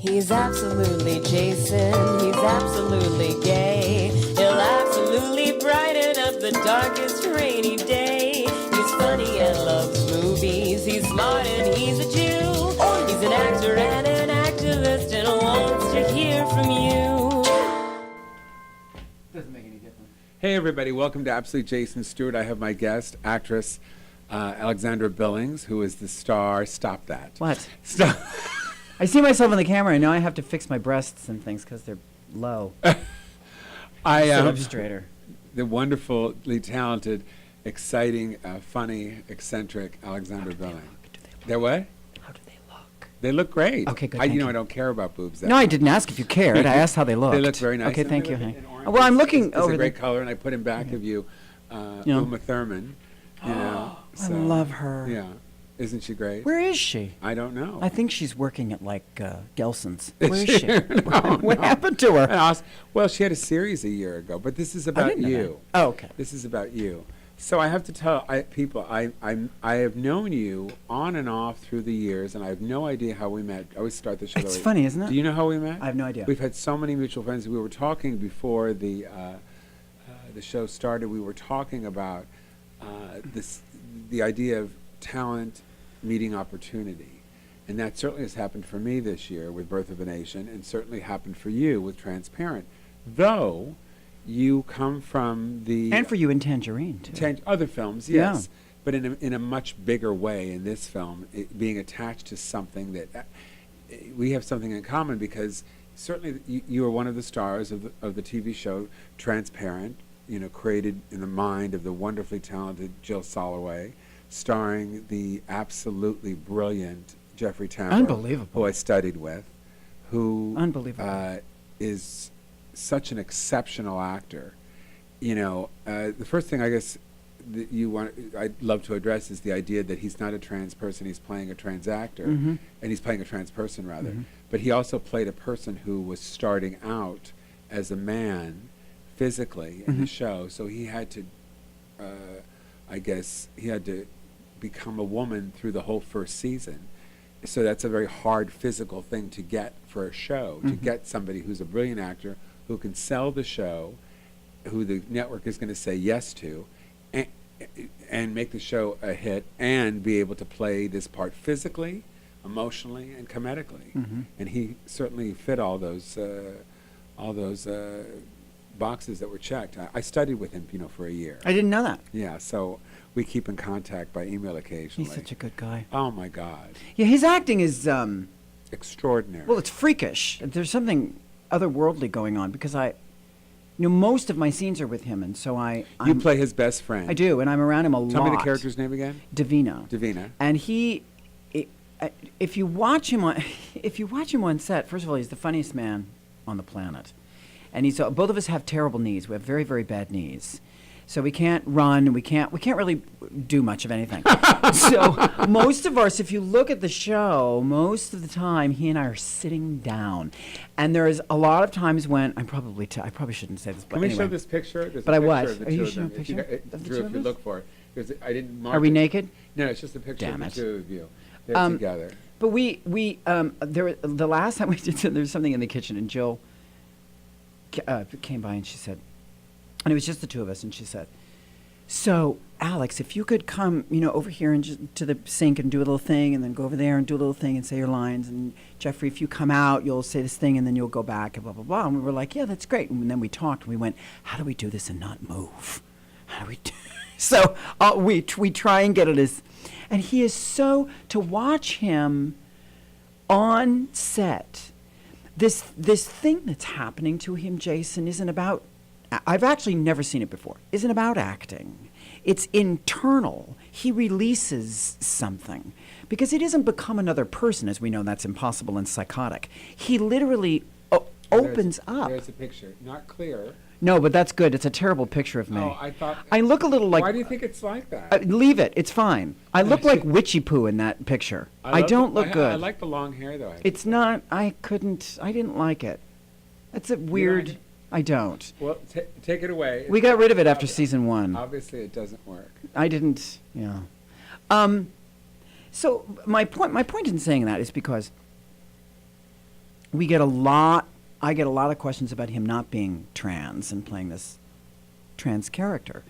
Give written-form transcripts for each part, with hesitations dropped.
He's absolutely Jason, he's absolutely gay. He'll absolutely brighten up the darkest rainy day. He's funny and loves movies, he's smart and he's a Jew. He's an actor and an activist and wants to hear from you. Doesn't make any difference. Hey everybody, welcome to Absolute Jason Stuart. I have my guest, actress Alexandra Billings, who is the star. Stop that. What? Stop. I see myself in the camera. I know I have to fix my breasts and things because they're low. Sit up straighter. The wonderfully talented, exciting, funny, eccentric Alexandra Billings. They're what? How do they look? They look great. Okay, good. I thank you. I don't care about boobs. No, I didn't ask if you cared. I asked how they looked. They look very nice. Okay, And thank they you, look Hank. in orange. Well, I'm looking It's over a great the... color, and I put in back of you Uma Thurman. You know, I love her. Yeah. Isn't she great? Where is she? I don't know. I think she's working at, like, Gelson's. Is Where is she? No, What no. happened to her? Well, she had a series a year ago, but this is I about didn't know you. that. Oh, okay. This is about you. So I have to tell people, I have known you on and off through the years, and I have no idea how we met. I always start the show. It's funny, isn't it? Do you know how we met? I have no idea. We've had so many mutual friends. We were talking before the show started. We were talking about the idea of talent meeting opportunity. And that certainly has happened for me this year with Birth of a Nation, and certainly happened for you with Transparent. Though you come from the... And for you in Tangerine, too. Other films, yes. Yeah. But in a much bigger way in this film, being attached to something that... we have something in common because certainly you are one of the stars of the TV show Transparent, you know, created in the mind of the wonderfully talented Jill Soloway, starring the absolutely brilliant Jeffrey Tambor, Unbelievable. who I studied with, who Unbelievable. Is such an exceptional actor. You know, the first thing I guess that I'd love to address is the idea that he's not a trans person, he's playing a trans actor, and he's playing a trans person rather. But he also played a person who was starting out as a man physically in the show, so he had to, I guess, he had to become a woman through the whole first season. So that's a very hard physical thing to get for a show, to get somebody who's a brilliant actor, who can sell the show, who the network is going to say yes to, and make the show a hit, and be able to play this part physically, emotionally, and comedically. And he certainly fit all those boxes that were checked. I studied with him, you know, for a year. I didn't know that. Yeah, so we keep in contact by email occasionally. He's such a good guy. Oh my God. Yeah, his acting is... extraordinary. Well, it's freakish. There's something otherworldly going on because most of my scenes are with him, and so you play his best friend. I do, and I'm around him a lot. Tell me the character's name again. Davina. And if you watch him on set, first of all, he's the funniest man on the planet, and both of us have terrible knees. We have very, very bad knees. So we can't run, and we can't really do much of anything. So most of us, if you look at the show, most of the time he and I are sitting down, and there is a lot of times when I probably shouldn't say this, but Can we anyway. show this picture? There's But a I picture was. of the Are you two of showing a them. picture of the two Drew, of if you us? look for it, I didn't mark Are we it. naked? No, it's just a picture Damn of it. the two of you. They're together. But the last time we did, there was something in the kitchen, and Jill came by and she said, and it was just the two of us, and she said, "So, Alex, if you could come, over here and just to the sink and do a little thing, and then go over there and do a little thing and say your lines, and Jeffrey, if you come out, you'll say this thing, and then you'll go back, and blah, blah, blah." And we were like, yeah, that's great. And then we talked, and we went, how do we do this and not move? How do we do So we try and get it as, and he is so, to watch him on set, this thing that's happening to him, Jason, isn't about, I've actually never seen it before, isn't about acting. It's internal. He releases something. Because he doesn't become another person, as we know that's impossible and psychotic. He literally opens up. There's a picture. Not clear. No, but that's good. It's a terrible picture of me. Oh, I thought... I look a little like... Why do you think it's like that? Leave it. It's fine. I look like Witchy Poo in that picture. I don't look good. I like the long hair, though. It's not... I didn't like it. It's a weird... I don't. Well, take it away. We got rid of it after season 1. Obviously, it doesn't work. I didn't... Yeah. So my point in saying that is because we get a lot. I get a lot of questions about him not being trans and playing this trans character,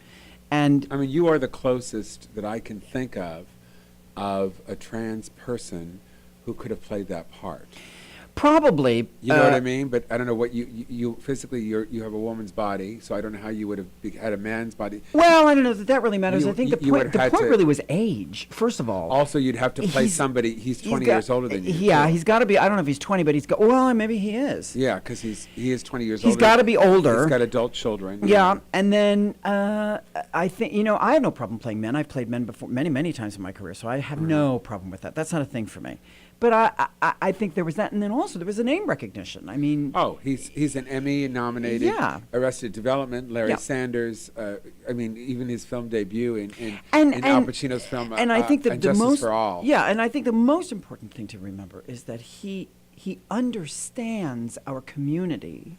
and I mean, you are the closest that I can think of a trans person who could have played that part. probably. You know what I mean? But I don't know what you physically, you have a woman's body, so I don't know how you would have had a man's body. Well, I don't know that really matters. You- I think you the would point have had to- really was age. First of all, Also, you'd have to play somebody, he's 20 years older than you. Yeah, too. he's got to be. I don't know if he's 20, but he's got. Well, maybe he is. Yeah, because he is 20 years older. He's got to be older. He's got adult children. Yeah, and then I think I have no problem playing men. I've played men before many times in my career, so I have no problem with that. That's not a thing for me. But I think there was that, and then also there was a name recognition. I mean, Oh, he's an Emmy nominated. Yeah. Arrested Development. Larry Yeah. Sanders. I mean, even his film debut in and Al Pacino's film. and I think that And the Justice most for All. yeah, and I think the most important thing to remember is that he understands our community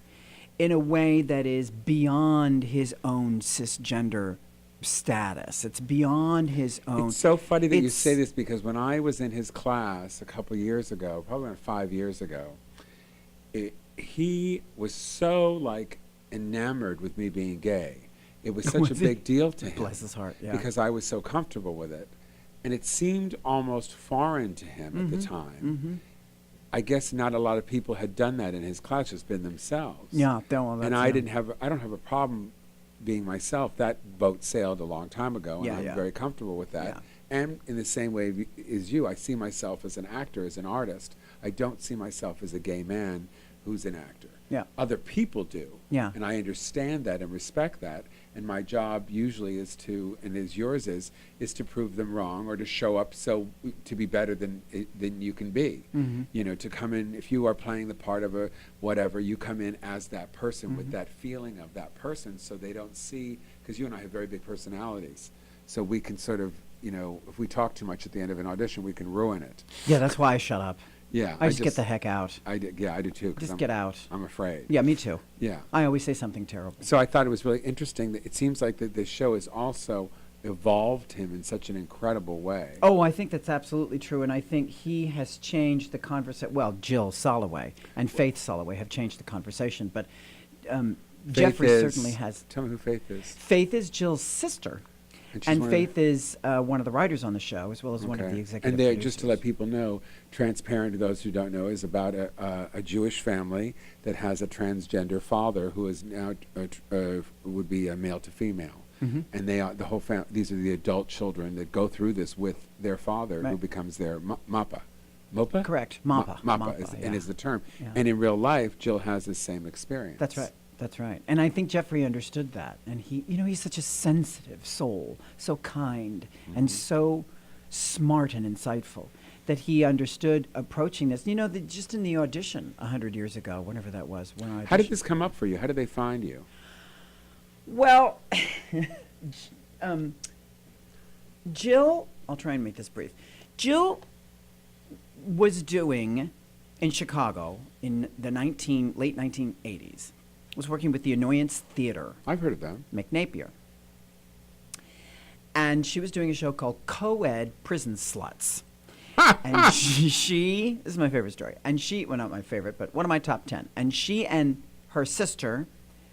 in a way that is beyond his own cisgender status. It's beyond his own. It's so funny that you It's- say this because when I was in his class a couple years ago, probably around 5 years ago, he was so like enamored with me being gay. It was such a Was he? big deal to him. Bless his heart, yeah. Because I was so comfortable with it. And it seemed almost foreign to him at the time. I guess not a lot of people had done that in his class, just been themselves. Yeah, and I don't have a problem being myself. That boat sailed a long time ago, and Yeah, I'm yeah. very comfortable with that. Yeah. And in the same way as you, I see myself as an actor, as an artist. I don't see myself as a gay man who's an actor. Yeah. Other people do. Yeah. And I understand that and respect that. And my job usually is to, and as yours is to prove them wrong or to show up to be better than you can be. You know, to come in, if you are playing the part of a whatever, you come in as that person with that feeling of that person, so they don't see, because you and I have very big personalities, so we can sort of, you know, if we talk too much at the end of an audition, we can ruin it. Yeah, that's why I shut up. Yeah. I just get the heck out. I do too. 'Cause Just I'm- get out. I'm afraid. Yeah, me too. Yeah. I always say something terrible. So I thought it was really interesting that it seems like that this show has also evolved him in such an incredible way. Oh, I think that's absolutely true, and I think he has changed the conversation. Well, Jill Soloway and Faith Soloway have changed the conversation, but Jeffrey certainly has. Tell me who Faith is. Faith is Jill's sister, And she's and one of Faith is one of the writers on the show, as well as one of Okay. the executive And there, producers. just to let people know, Transparent, to those who don't know, is about a Jewish family that has a transgender father who is now would be a male to female. And they are the whole family. These are the adult children that go through this with their father, who Right. becomes their mappa. Mopa? Correct. Mappa. Mappa Mappa, and yeah. is the term. Yeah. And in real life, Jill has the same experience. That's right. That's right. And I think Jeffrey understood that. And he, he's such a sensitive soul, so kind and so smart and insightful that he understood approaching this. Just in the audition 100 years ago, whenever that was, when I How did auditioned. this come up for you? How did they find you? Well, Jill, I'll try and make this brief. Jill was doing in Chicago in the late 1980s, was working with the Annoyance Theater, I've heard of them. McNapier. And she was doing a show called Co-Ed Prison Sluts. And she, this is my favorite story, and she, well, not my favorite, but one of my top 10. And she and her sister,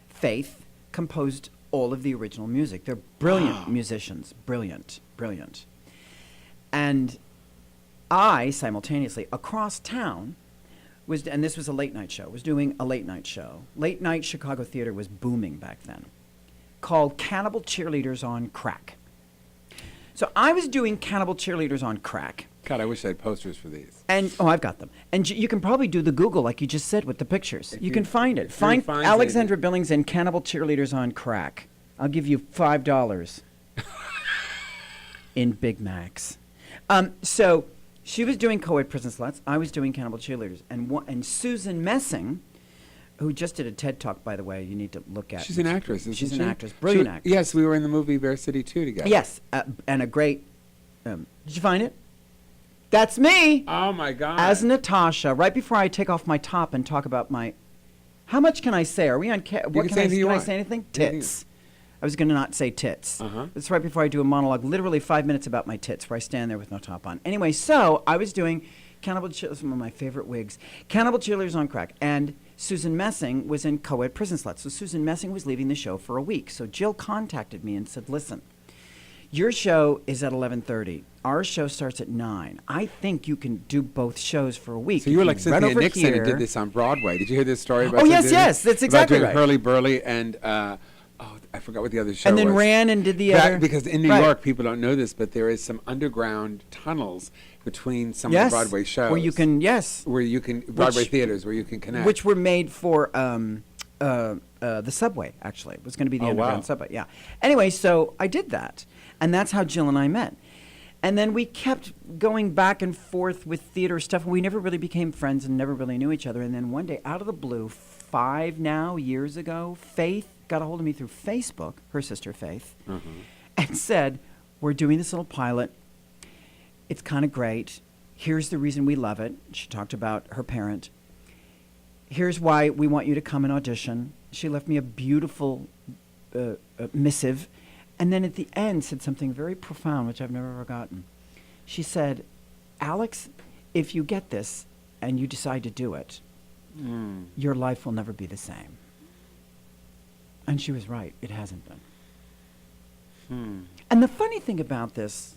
Faith, composed all of the original music. They're brilliant musicians, brilliant. And I, simultaneously, across town, and this was a late night show, was doing a late night show. Late night Chicago theater was booming back then, called Cannibal Cheerleaders on Crack. So I was doing Cannibal Cheerleaders on Crack. God, I wish I had posters for these. And, I've got them. And you can probably do the Google like you just said with the pictures. If You can find it. if Find Drew finds Alexandra anything- Billings and Cannibal Cheerleaders on Crack. I'll give you $5 in Big Macs. So she was doing Co-Ed Prison Sluts. I was doing Cannibal Cheerleaders. And Susan Messing, who just did a TED Talk, by the way, you need to look at. She's an actress, isn't she? She's an actress. Brilliant actress. Yes, we were in the movie Bear City 2 together. Yes, and a great. Did you find it? That's me. Oh, my God. As Natasha, right before I take off my top and talk about my. How much can I say? Are we on? What can say anything you can I want. say anything? Anything. Tits. I was going to not say tits. Uh-huh. It's right before I do a monologue, literally 5 minutes about my tits, where I stand there with no top on. Anyway, so I was doing Cannibal Cheerleaders, one of my favorite wigs. Cannibal Cheerleaders on Crack. And Susan Messing was in Co-Ed Prison Slut. So Susan Messing was leaving the show for a week. So Jill contacted me and said, listen, your show is at 11:30. Our show starts at 9. I think you can do both shows for a week. So you were like run Cynthia over Nixon here. and did this on Broadway. Did you hear this story about Oh, yes, Cynthia yes, that's Nixon? exactly About doing right. Hurly Burly and, I forgot what the other show And then was. ran and did the other. Because in New Right. York, people don't know this, but there is some underground tunnels between some of Yes, the Broadway shows. where you can, yes. Broadway theaters, where you can connect. Which were made for the subway, actually. It was going to be the Oh, underground wow. subway, yeah. Anyway, so I did that. And that's how Jill and I met. And then we kept going back and forth with theater stuff. And we never really became friends and never really knew each other. And then one day, out of the blue, 5 years ago, Faith got a hold of me through Facebook, her sister Faith, and said, we're doing this little pilot. It's kind of great. Here's the reason we love it. She talked about her parent. Here's why we want you to come and audition. She left me a beautiful missive. And then at the end said something very profound, which I've never forgotten. She said, Alex, if you get this and you decide to do it, your life will never be the same. And she was right. It hasn't been. And the funny thing about this,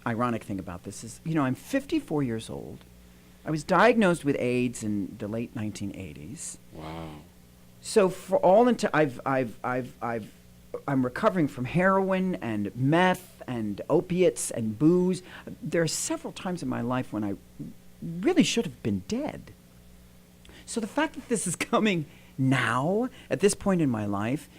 ironic thing about this is, I'm 54 years old. I was diagnosed with AIDS in the late 1980s. Wow. So for all into I'm recovering from heroin and meth and opiates and booze. There are several times in my life when I really should have been dead. So the fact that this is coming now, at this point in my life,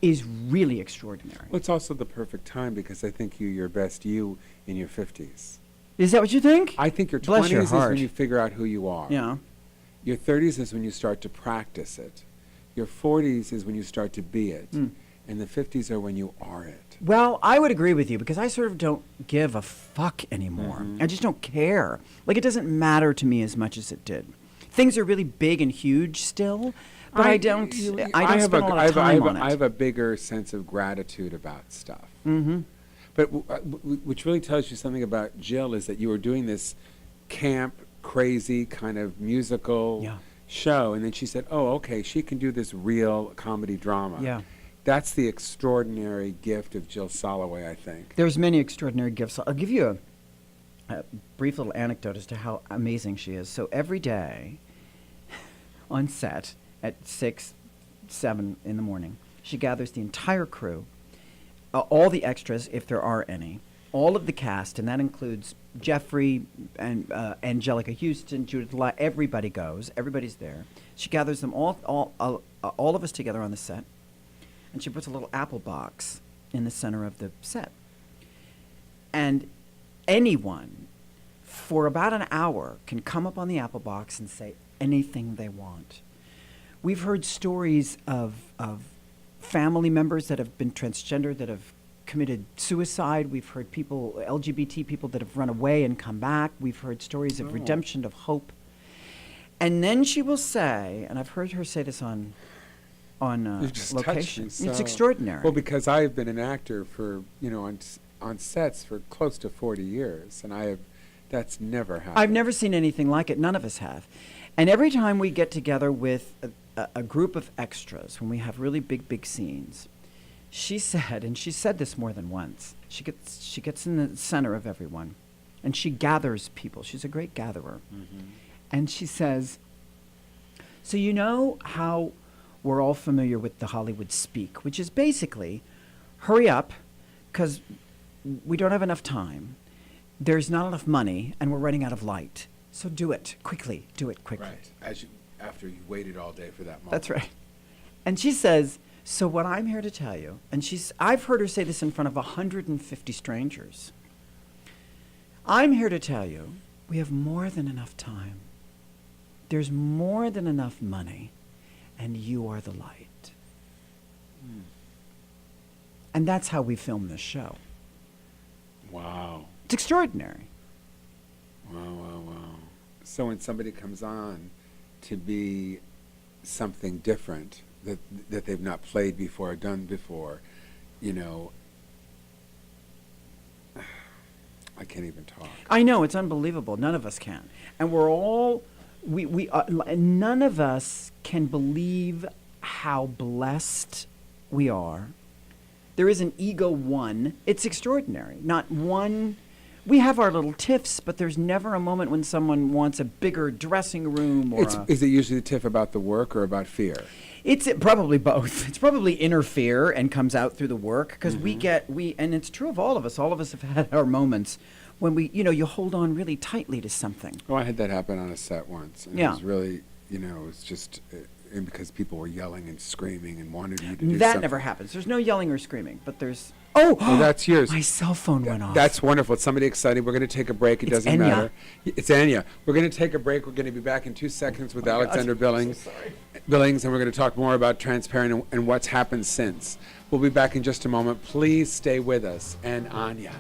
is really extraordinary. Well, it's also the perfect time because I think you're your best you in your 50s. Is that what you think? I think your Bless 20s your is heart. when you figure out who you are. Yeah. Your 30s is when you start to practice it. Your 40s is when you start to be it. And the 50s are when you are it. Well, I would agree with you because I sort of don't give a fuck anymore. I just don't care. Like, it doesn't matter to me as much as it did. Things are really big and huge still, but I don't spend a lot of time on it. I have a bigger sense of gratitude about stuff. But which really tells you something about Jill is that you were doing this camp, crazy kind of musical show, and then she said, oh, okay, she can do this real comedy drama. Yeah. That's the extraordinary gift of Jill Soloway, I think. There's many extraordinary gifts. I'll give you a brief little anecdote as to how amazing she is. So every day on set at 6, 7 in the morning, she gathers the entire crew, all the extras, if there are any, all of the cast, and that includes Jeffrey and Angelica Houston, Judith Lai, everybody goes. Everybody's there. She gathers them all of us together on the set, and she puts a little apple box in the center of the set. And anyone, for about an hour, can come up on the apple box and say anything they want. We've heard stories of family members that have been transgender, that have committed suicide. We've heard people, LGBT people, that have run away and come back. We've heard stories of redemption, of hope. And then she will say, and I've heard her say this on You've just touched location. me It's so. extraordinary. Well, because I've been an actor for, on sets for close to 40 years, and that's never happened. I've never seen anything like it. None of us have. And every time we get together with a group of extras, when we have really big scenes, she said, and she said this more than once, she gets in the center of everyone, and she gathers people. She's a great gatherer. And she says, so you know how we're all familiar with the Hollywood speak, which is basically, hurry up, because we don't have enough time. There's not enough money, and we're running out of light. So do it quickly. Do it quickly. Right. After you waited all day for that moment. That's right. And she says, so what I'm here to tell you, and I've heard her say this in front of 150 strangers. I'm here to tell you, we have more than enough time. There's more than enough money, and you are the light. And that's how we film this show. Wow. It's extraordinary. Wow. So when somebody comes on to be something different that they've not played before or done before, I can't even talk. I know, it's unbelievable. None of us can. And we're all, none of us can believe how blessed we are. There is an ego one. It's extraordinary. Not one. We have our little tiffs, but there's never a moment when someone wants a bigger dressing room or Is it usually the tiff about the work or about fear? It's probably both. It's probably inner fear and comes out through the work because and it's true of all of us. All of us have had our moments when you hold on really tightly to something. Oh, I had that happen on a set once. And Yeah. It was really, it was just and because people were yelling and screaming and wanted you to do That something. never happens. There's no yelling or screaming, but there's... Oh, that's yours. My cell phone went off. That's wonderful. It's somebody excited. We're going to take a break. It It's doesn't Enya. matter. It's Anya. We're going to take a break. We're going to be back in 2 seconds with Alexandra Billings. Billings, and we're going to talk more about Transparent and what's happened since. We'll be back in just a moment. Please stay with us. And Anya.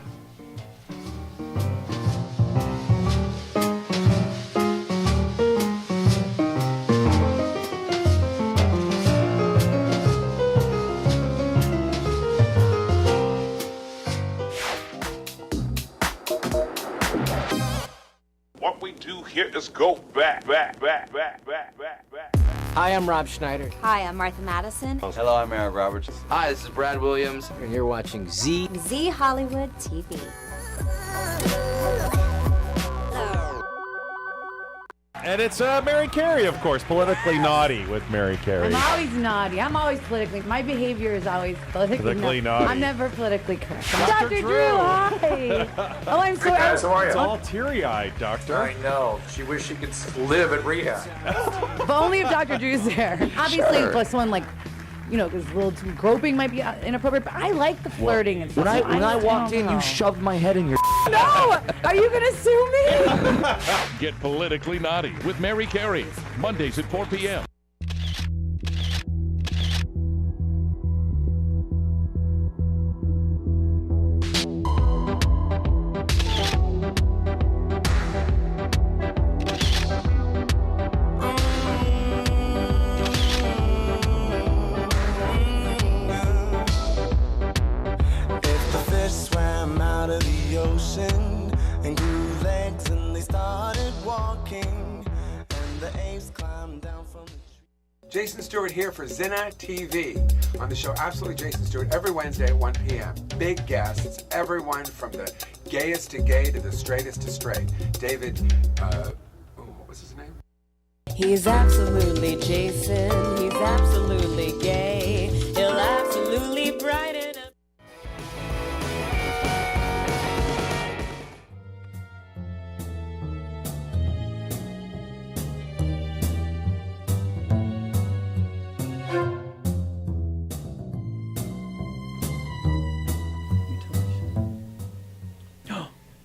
What we do here is go back. Hi, I'm Rob Schneider. Hi, I'm Martha Madison. Hello, I'm Eric Roberts. Hi, this is Brad Williams. And you're watching Z. Z Hollywood TV. And it's Mary Carey, of course, politically naughty with Mary Carey. I'm always naughty. I'm always politically. My behavior is always politically naughty. I'm never politically correct. Dr. Dr. Drew. Hi. Oh, I'm so. Guys, how are It's you? all teary-eyed, Doctor. I know. She wished she could live at rehab. But only if Dr. Drew's there. Obviously, Sure. if someone like, because a little too groping might be inappropriate. But I like the flirting and stuff. When I walked don't in, know. you shoved my head in your. No! Are you gonna sue me? Get politically naughty with Mary Carey. Mondays at 4 p.m. If the fish swam out of the ocean and grew legs and they started walking, and the apes climbed down from the tree. Jason Stuart here for Zinna TV. On the show Absolutely Jason Stuart every Wednesday at 1 p.m. Big guests, everyone from the gayest to gay to the straightest to straight. David, what was his name? He's absolutely Jason. He's absolutely gay. He'll absolutely brighten up.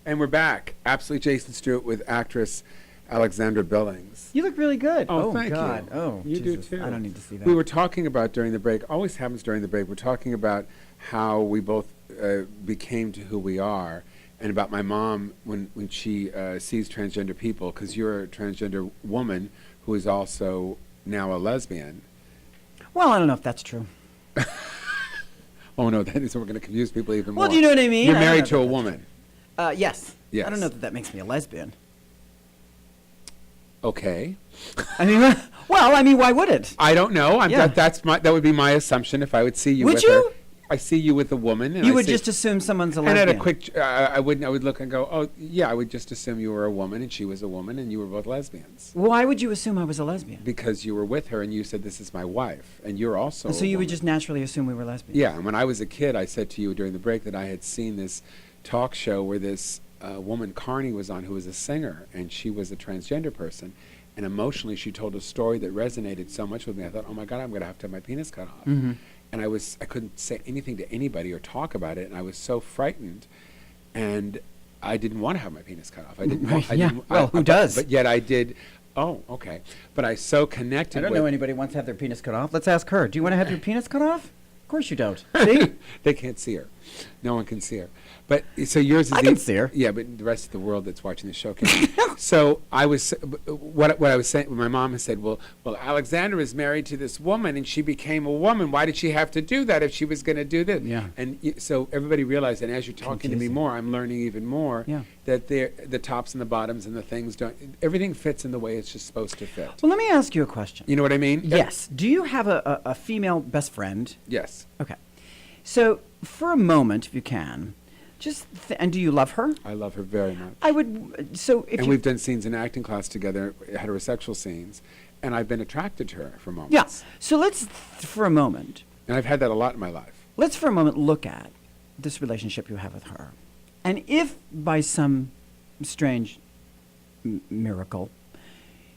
And we're back. Absolutely Jason Stuart with actress Alexandra Billings. You look really good. Oh, thank God. you. Oh, You Jesus. do too. I don't need to see that. We were talking about during the break, always happens during the break, we're talking about how we both became to who we are, and about my mom when she sees transgender people, because you're a transgender woman who is also now a lesbian. Well, I don't know if that's true. Oh no, that is, we're going to confuse people even more. Well, do you know what I mean? You're I don't married know to a that that's woman. Yes. Yes. I don't know that makes me a lesbian. Okay. I mean, why would it? I don't know. Yeah. That would be my assumption if I would see you Would with you? her. I see you with a woman. And You I would see- just assume someone's a And lesbian. at a quick, I would look and go, oh yeah, I would just assume you were a woman and she was a woman and you were both lesbians Why would you assume I was a lesbian? because you were with her and you said this is my wife and you're also. So a you would woman. just naturally assume we were lesbians? Yeah, and when I was a kid, I said to you during the break that I had seen this talk show where this woman Carney was on, who was a singer, and she was a transgender person, and emotionally she told a story that resonated so much with me. I thought, oh my God, I'm going to have my penis cut off. Mm-hmm. And I couldn't say anything to anybody or talk about it, and I was so frightened, and I didn't want to have my penis cut off. I didn't. Right, I yeah. didn't, Well, who does? But yet I did. Oh, okay. But I so connected. I don't with know anybody who wants to have their penis cut off. Let's ask her. Do you want to have your penis cut off? Of course you don't. See? They can't see her. No one can see her. But so yours is. I can see her. Yeah, but the rest of the world that's watching the show can. So I was what I was saying. My mom has said, well, Alexandra is married to this woman, and she became a woman. Why did she have to do that if she was going to do this? Yeah. And so everybody realized, and as you're talking to me more, I'm learning even more that the tops and the bottoms and the things don't. Everything fits in the way it's just supposed to fit. Well, let me ask you a question. You know what I mean? Yes. Do you have a female best friend? Yes. Okay. So for a moment, if you can, and do you love her? I love her very much. I would. So if and we've done scenes in acting class together, heterosexual scenes, and I've been attracted to her for moments. Yeah. So let's, for a moment. And I've had that a lot in my life. Let's for a moment look at this relationship you have with her, and if by some strange miracle,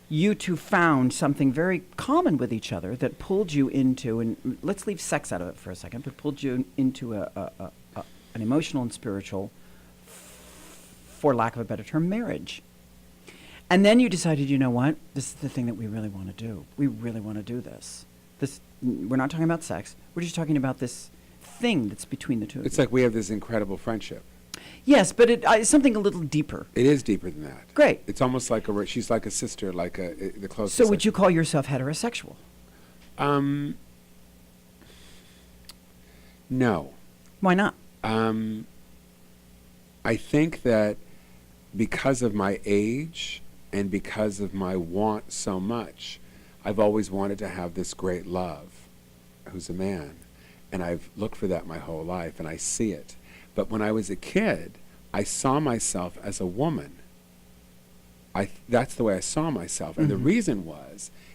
you two found something very common with each other that pulled you into, and let's leave sex out of it for a second, but pulled you into an emotional and spiritual, for lack of a better term, marriage. And then you decided, you know what, this is the thing that we really want to do. We really want to do this. We're not talking about sex. We're just talking about this thing that's between the two of It's you. like we have this incredible friendship. Yes, but it's something a little deeper. It is deeper than that. Great. It's almost like she's like a sister, like the closest. So would you call yourself heterosexual? No. Why not? I think that because of my age and because of my want so much, I've always wanted to have this great love, who's a man, and I've looked for that my whole life, and I see it. But when I was a kid, I saw myself as a woman. That's the way I saw myself, and the reason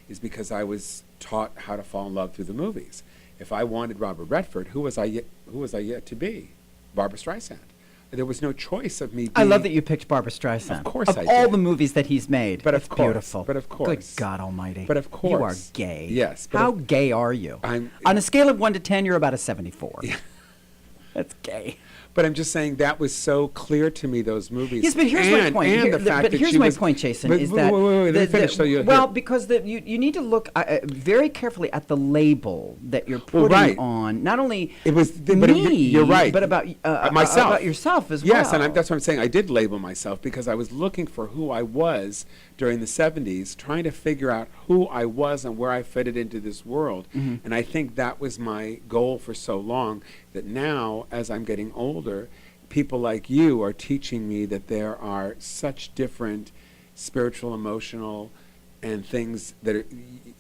is because I was taught how to fall in love through the movies. If I wanted Robert Redford, who was I yet to be? Barbra Streisand. There was no choice of me being... I love that you picked Barbra Streisand. Of course I did. Of all the movies that he's made, but it's of course, beautiful. But of course. Good God almighty. But of course. You are gay. Yes. How gay are you? On a scale of 1 to 10, you're about a 74. Yeah. That's gay. But I'm just saying that was so clear to me, those movies. Yes, but here's my point. And the fact that here's my point, Jason, is that... Wait, let me finish. Because you need to look very carefully at the label that you're putting on, not only you're right. but about myself. About yourself as well. Yes, and that's what I'm saying. I did label myself because I was looking for who I was during the 70s, trying to figure out who I was and where I fitted into this world. Mm-hmm. And I think that was my goal for so long, that now, as I'm getting older, people like you are teaching me that there are such different spiritual, emotional, and things that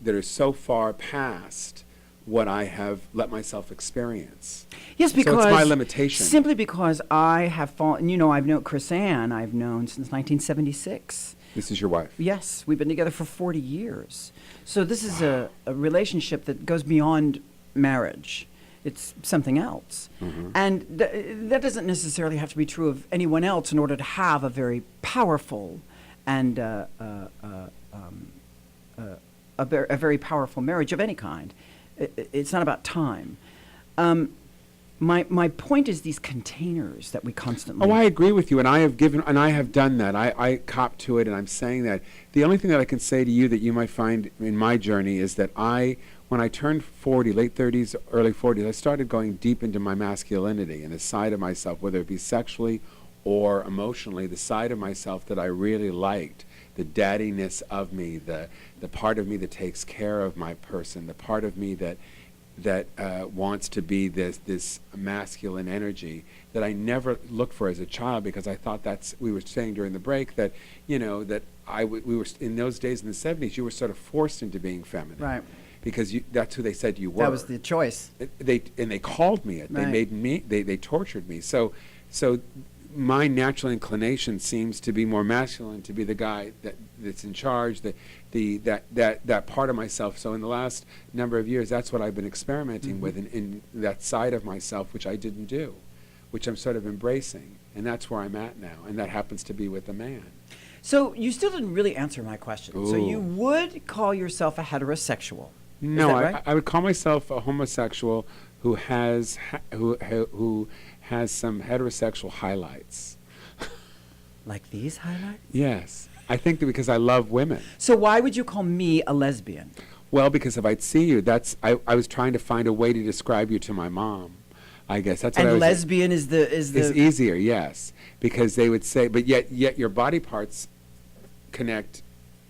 are so far past what I have let myself experience. Yes, because so it's my limitation. Simply because I have fallen. You know, I've known Chris Ann. I've known since 1976. This is your wife? Yes, we've been together for 40 years. So this is a relationship that goes beyond marriage. It's something else. Mm-hmm. And that doesn't necessarily have to be true of anyone else in order to have a very powerful and a very powerful marriage of any kind. It's not about time. My point is these containers that we constantly... Oh, I agree with you, and I have done that. I cop to it, and I'm saying that. The only thing that I can say to you that you might find in my journey is that when I turned 40, late 30s, early 40s, I started going deep into my masculinity and a side of myself, whether it be sexually or emotionally, the side of myself that I really liked, the daddiness of me, the part of me that takes care of my person, the part of me that wants to be this masculine energy that I never looked for as a child, because I thought we were saying during the break that, we were in those days in the 70s, you were sort of forced into being feminine. Right. Because that's who they said you were. That was the choice. They called me it. Right. They made me. They tortured me. So my natural inclination seems to be more masculine, to be the guy that's in charge. That part of myself. So in the last number of years, that's what I've been experimenting with in that side of myself, which I didn't do, which I'm sort of embracing, and that's where I'm at now. And that happens to be with a man. So you still didn't really answer my question. Ooh. So you would call yourself a heterosexual? No, Is that right? I would call myself a homosexual who has who has some heterosexual highlights. Like these highlights? Yes, I think that because I love women. So why would you call me a lesbian? Well, because if I'd see you, I was trying to find a way to describe you to my mom. I guess that's what I was. And lesbian is easier, yes, because they would say, but yet your body parts connect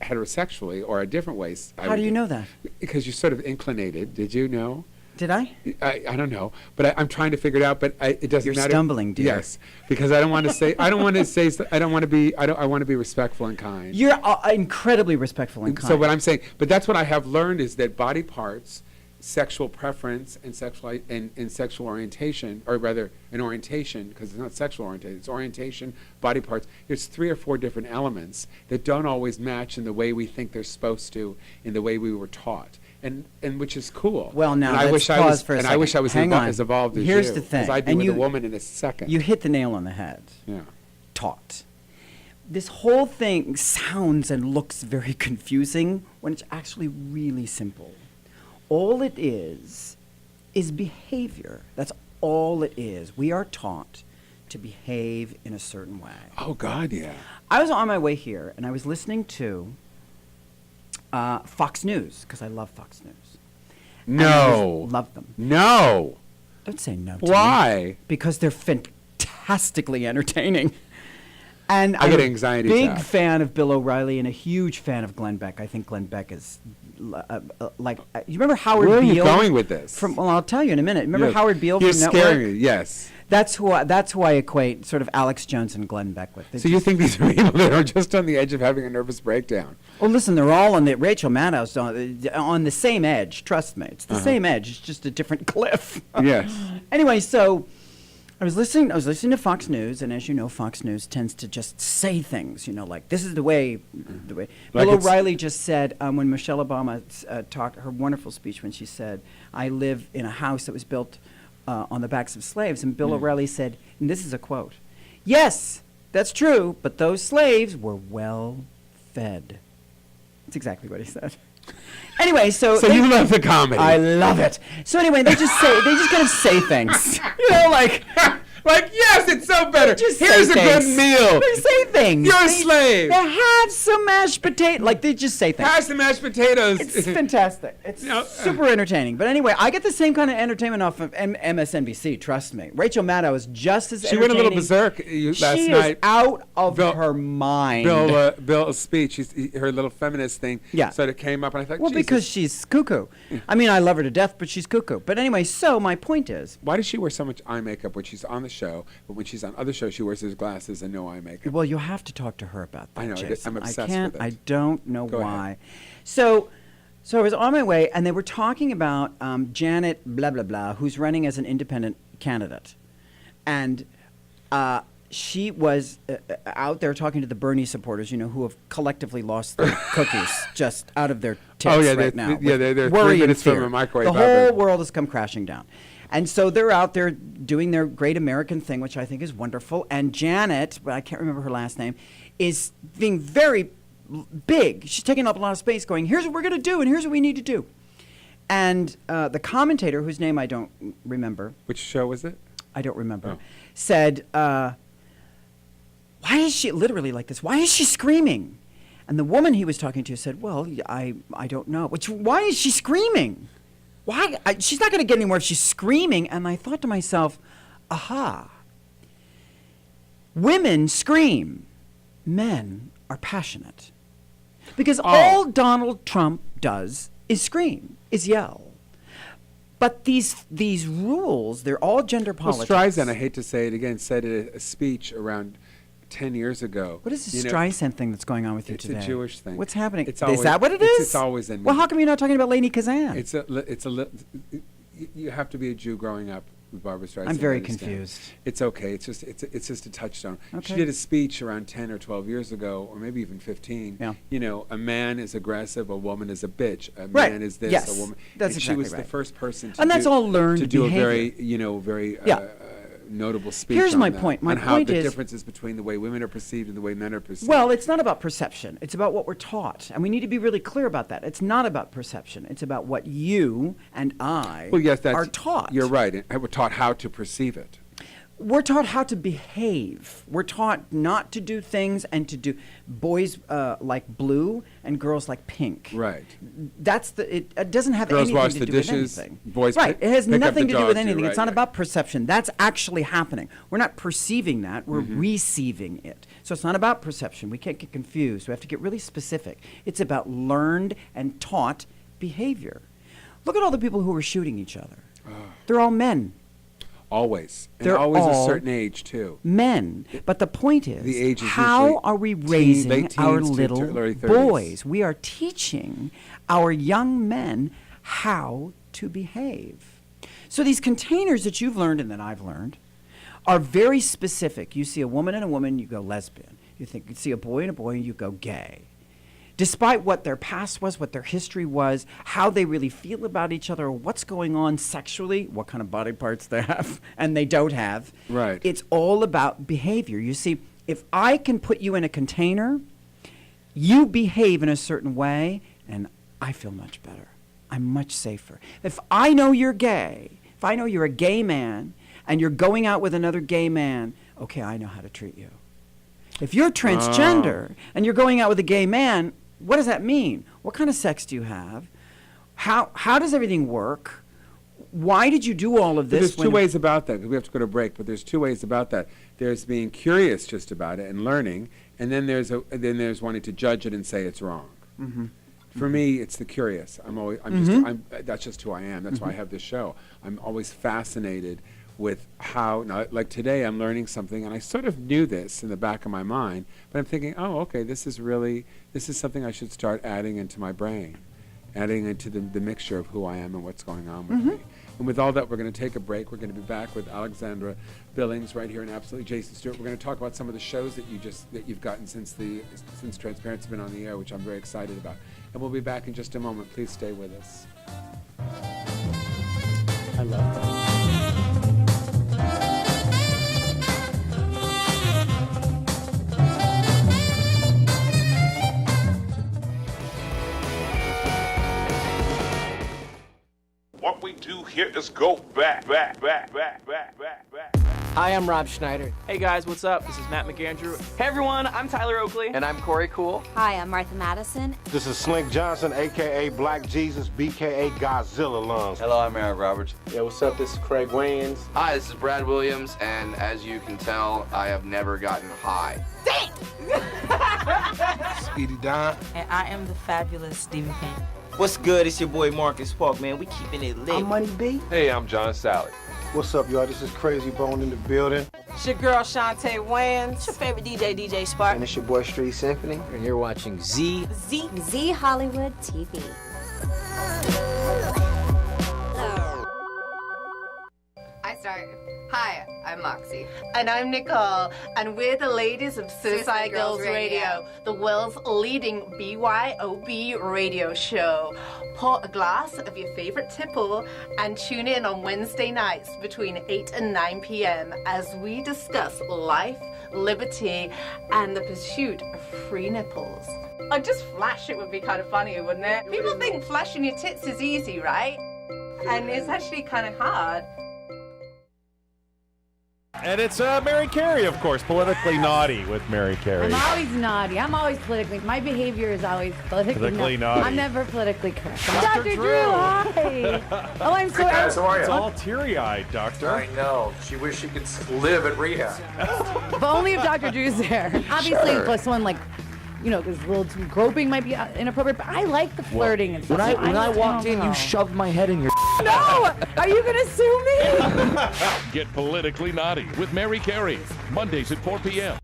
heterosexually or a different ways. How do you know that? Because you sort of inclinated. Did you know? Did I? I don't know, but I'm trying to figure it out. But it doesn't You're matter. stumbling, dear. Yes, because I don't want to say. I don't want to say. I don't want to be. I want to be respectful and kind. You're incredibly respectful and kind. So what I'm saying, but that's what I have learned is that body parts, sexual preference, and sexual orientation, or rather an orientation, because it's not sexual orientation, it's orientation, body parts. There's 3 or 4 different elements that don't always match in the way we think they're supposed to, in the way we were taught. And which is cool. Well, now and let's pause for a second. And I wish I was Hang on. as evolved as Here's you. the thing. Because I'd be And with you- a woman in a second. You hit the nail on the head. Yeah. Taught. This whole thing sounds and looks very confusing when it's actually really simple. All it is behavior. That's all it is. We are taught to behave in a certain way. Oh, God, yeah. I was on my way here, and I was listening to Fox News, because I love Fox News. No. Love them. No. Don't say no to me. Why? Because they're fantastically entertaining. And I I'm get a anxiety big attack. fan of Bill O'Reilly and a huge fan of Glenn Beck. I think Glenn Beck is you remember Howard Where are Beale? you going with this? Well, I'll tell you in a minute. Remember Yes. Howard Beale You're from Network? scaring me, yes. That's who I equate sort of Alex Jones and Glenn Beck with. So you think these are people that are just on the edge of having a nervous breakdown? Well, listen, they're all on the Rachel Maddow's on the same edge. Trust me, it's the same edge. It's just a different cliff. Yes. Anyway, so I was listening to Fox News, and as you know, Fox News tends to just say things. Like this is the way. Like Bill it's- O'Reilly just said when Michelle Obama talked her wonderful speech when she said, "I live in a house that was built on the backs of slaves," and Bill O'Reilly said, and this is a quote, "Yes, that's true, but those slaves were well fed." That's exactly what he said. Anyway, so you love the comedy. I love it. So anyway, they just kind of say things, like yes, it's so better. just Here's say a good things. meal. They say things. You're a They- slave. They have some mashed potato. Like they just say things. Pass the mashed potatoes. It's fantastic. It's No, super entertaining. But anyway, I get the same kind of entertainment off of MSNBC. Trust me. Rachel Maddow is just as She went a entertaining. little berserk last She night. is out of Bill- her mind. Bill's speech, her little feminist thing, Yeah. sort of came up, and I thought, well, Jesus. because she's cuckoo. I mean, I love her to death, but she's cuckoo. But anyway, so my point is, Why does she wear so much eye makeup when she's on the show, but when she's on other shows, she wears those glasses and no eye makeup? well, you have to talk to her about that. I know, Jason. I'm obsessed I can't. with it. I don't know Go why. ahead. So I was on my way, and they were talking about Janet blah blah blah, who's running as an independent candidate, and she was out there talking to the Bernie supporters, who have collectively lost their cookies just out of their tits Oh, yeah, right they- now. yeah, with they're 3 worry and minutes from fear. a microwave The whole oven. world has come crashing down. And so they're out there doing their great American thing, which I think is wonderful. And Janet, but I can't remember her last name, is being very big. She's taking up a lot of space going, here's what we're going to do, and here's what we need to do. And the commentator, whose name I don't remember, Which show was it? I don't remember, Oh. said, why is she, literally like this, why is she screaming? And the woman he was talking to said, well, I don't know. Why is she screaming? Why? She's not going to get anywhere if she's screaming. And I thought to myself, aha. Women scream. Men are passionate. Because all Donald Trump does is scream, is yell. But these rules, they're all gender Well, politics. Streisand, I hate to say it again, said it at a speech around 10 years ago. What is this You know, Streisand thing that's going on with you it's today? a Jewish thing. What's happening? It's Is always- that what it it's- is? it's always in Well, me. how come you're not talking about Lady Kazan? You have to be a Jew growing up with Barbara Streisand. I'm very to understand. confused. It's okay. It's just a touchstone. She Okay. did a speech around 10 or 12 years ago, or maybe even 15. Yeah. A man is aggressive, a woman is a bitch. A Right. man is this, Yes. a woman. That's and she exactly was the right. first person to And that's all learned to do behavior. a very Yeah. notable speech. Here's on my that, point. My on how point the is- differences between the way women are perceived and the way men are perceived. Well, it's not about perception. It's about what we're taught. And we need to be really clear about that. It's not about perception. It's about what you and I Well, yes, are taught. You're right. And we're taught how to perceive it. we're taught how to behave. We're taught not to do things and to do boys like blue and girls like pink. Right. It doesn't have Girls anything wash to the do dishes, with anything. boys right. pick- It has pick up nothing the to do with dog, anything. right, It's not right. about perception. That's actually happening. We're not perceiving that. We're receiving it. So it's not about perception. We can't get confused. We have to get really specific. It's about learned and taught behavior. Look at all the people who are shooting each other. They're all men. Always. And They're always a all certain age, too. Men. But the point is, The age is how usually are we raising late our teens to little early 30s. boys? We are teaching our young men how to behave. So these containers that you've learned and that I've learned are very specific. You see a woman and a woman, you go lesbian. You see a boy and a boy, and you go gay. Despite what their past was, what their history was, how they really feel about each other, what's going on sexually, what kind of body parts they have and they don't have. Right. It's all about behavior. You see, if I can put you in a container, you behave in a certain way, and I feel much better. I'm much safer. If I know you're gay, if I know you're a gay man, and you're going out with another gay man, okay, I know how to treat you. If you're transgender and you're going out with a gay man, what does that mean? What kind of sex do you have? How does everything work? Why did you do all of But this? there's two ways about that. We have to go to break, but there's two ways about that. There's being curious just about it and learning, and then there's wanting to judge it and say it's wrong. For me, it's the curious. That's just who I am. That's why I have this show. I'm always fascinated with how, now, like today, I'm learning something, and I sort of knew this in the back of my mind, but I'm thinking, oh, okay, this is something I should start adding into my brain, adding into the mixture of who I am and what's going on with me. And with all that, we're going to take a break. We're going to be back with Alexandra Billings right here in Absolutely Jason Stuart. We're going to talk about some of the shows that you've gotten since Transparency's been on the air, which I'm very excited about. And we'll be back in just a moment. Please stay with us. I love that. What we do here is go back. Hi, I'm Rob Schneider. Hey guys, what's up? This is Matt McAndrew. Hey everyone, I'm Tyler Oakley. And I'm Corey Cool. Hi, I'm Martha Madison. This is Slink Johnson, a.k.a. Black Jesus, b.k.a. Godzilla Lungs. Hello, I'm Eric Roberts. Yeah, what's up? This is Craig Wayans. Hi, this is Brad Williams, and as you can tell, I have never gotten high. Speedy Don. And I am the fabulous Stephen King. What's good? It's your boy Marcus Park, man. We keeping it lit. I'm Money B. Hey, I'm John Sally. What's up, y'all? This is Crazy Bone in the building. It's your girl Shantae Wayans. It's your favorite DJ Spark. And it's your boy Street Symphony. And you're watching Z Hollywood TV. I start. Hi, I'm Moxie. And I'm Nicole, and we're the ladies of Suicide Girls Radio, the world's leading BYOB radio show. Pour a glass of your favorite tipple and tune in on Wednesday nights between 8 and 9 p.m. as we discuss life, liberty, and the pursuit of free nipples. Oh, just flash it would be kind of funny, wouldn't it? People think flashing your tits is easy, right? And it's actually kind of hard. And it's Mary Carey, of course, Politically Naughty with Mary Carey. I'm always naughty. I'm always politically. My behavior is always politically naughty. I'm never politically correct. Dr. Drew, hi. Oh, I'm so. Hey guys, how are you? It's all teary-eyed, Doctor. I know. She wished she could live at rehab. But only if Dr. Drew's there. Obviously, if someone like, because a little too groping might be inappropriate. But I like the flirting and stuff. When I walked in, you shoved my head in your. No! Are you gonna sue me? Get Politically Naughty with Mary Carey. Mondays at 4 p.m.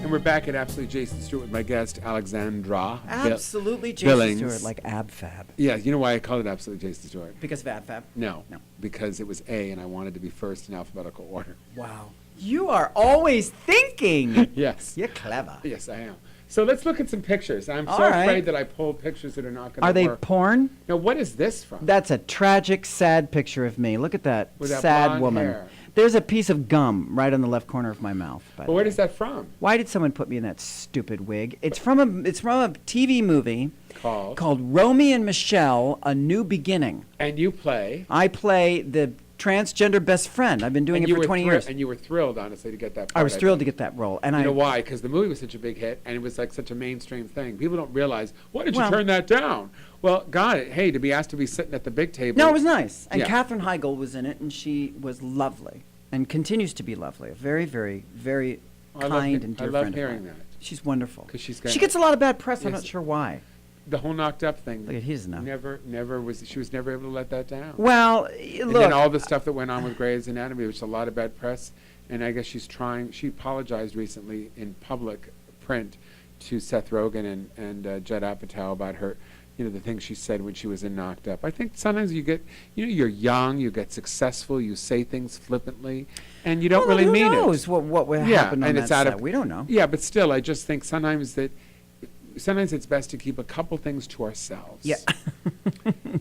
And we're back at Absolutely Jason Stuart with my guest, Alexandra Absolutely Jason Billings. Stuart, like AbFab. Yeah, you know why I called it Absolutely Jason Stuart? Because of AbFab? No, because it was A, and I wanted to be first in alphabetical order. Wow. You are always thinking. Yes. You're clever. Yes, I am. So let's look at some pictures. I'm so afraid that I pulled pictures that are not going to work. Are they porn? Now, what is this from? That's a tragic, sad picture of me. Look at that With that sad blonde woman. hair. There's a piece of gum right on the left corner of my mouth. But where is that from? Why did someone put me in that stupid wig? It's from a TV movie called Romy and Michelle: A New Beginning. And you play? I play the transgender best friend. I've been doing it for 20 years. And you were thrilled, honestly, to get that part. I was thrilled to get that role. And you know why? Because the movie was such a big hit, and it was like such a mainstream thing. People don't realize, why did you turn that down? Well, got it. Hey, to be asked to be sitting at the big table. No, it was nice. And Katherine Heigl was in it, and she was lovely and continues to be lovely. A very, very, very kind and dear friend. I love hearing that. She's wonderful. She gets a lot of bad press. I'm not sure why. The whole knocked up thing. Look at his now. She was never able to let that down. Well, and then all the stuff that went on with Grey's Anatomy, which was a lot of bad press, and I guess she apologized recently in public print to Seth Rogen and Judd Apatow about her, the things she said when she was in Knocked Up. I think sometimes you get, you're young, you get successful, you say things flippantly, and you don't really mean it. Who knows what would happen on that set? We don't know. Yeah, but still, I just think sometimes it's best to keep a couple things to ourselves. Yeah.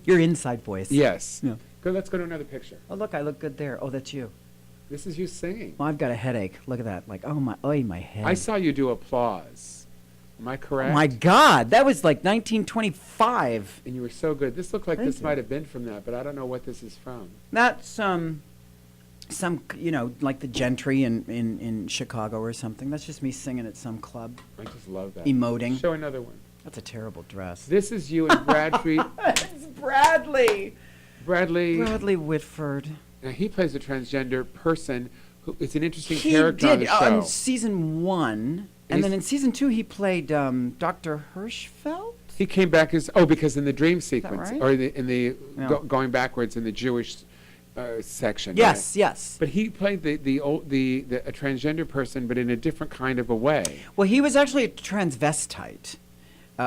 Your inside voice. Yes. Yeah. Good, let's go to another picture. Oh, look, I look good there. Oh, that's you. This is you singing. Well, I've got a headache. Look at that. Like, my head. I saw you do applause. Am I correct? Oh, my God. That was like 1925. And you were so good. This looked like this might have been from that, but I don't know what this is from. That's some, like the Gentry in Chicago or something. That's just me singing at some club. I just love that. Emoting. Show another one. That's a terrible dress. This is you and Bradley. It's Bradley. Bradley Whitford. Now, he plays a transgender person who is an interesting character on the show. He did in season 1. And then in season 2, he played Dr. Hirschfeld? He came back because in the dream sequence, right? or going backwards in the Jewish section. Yes, right? yes. But he played a transgender person, but in a different kind of a way. Well, he was actually a transvestite,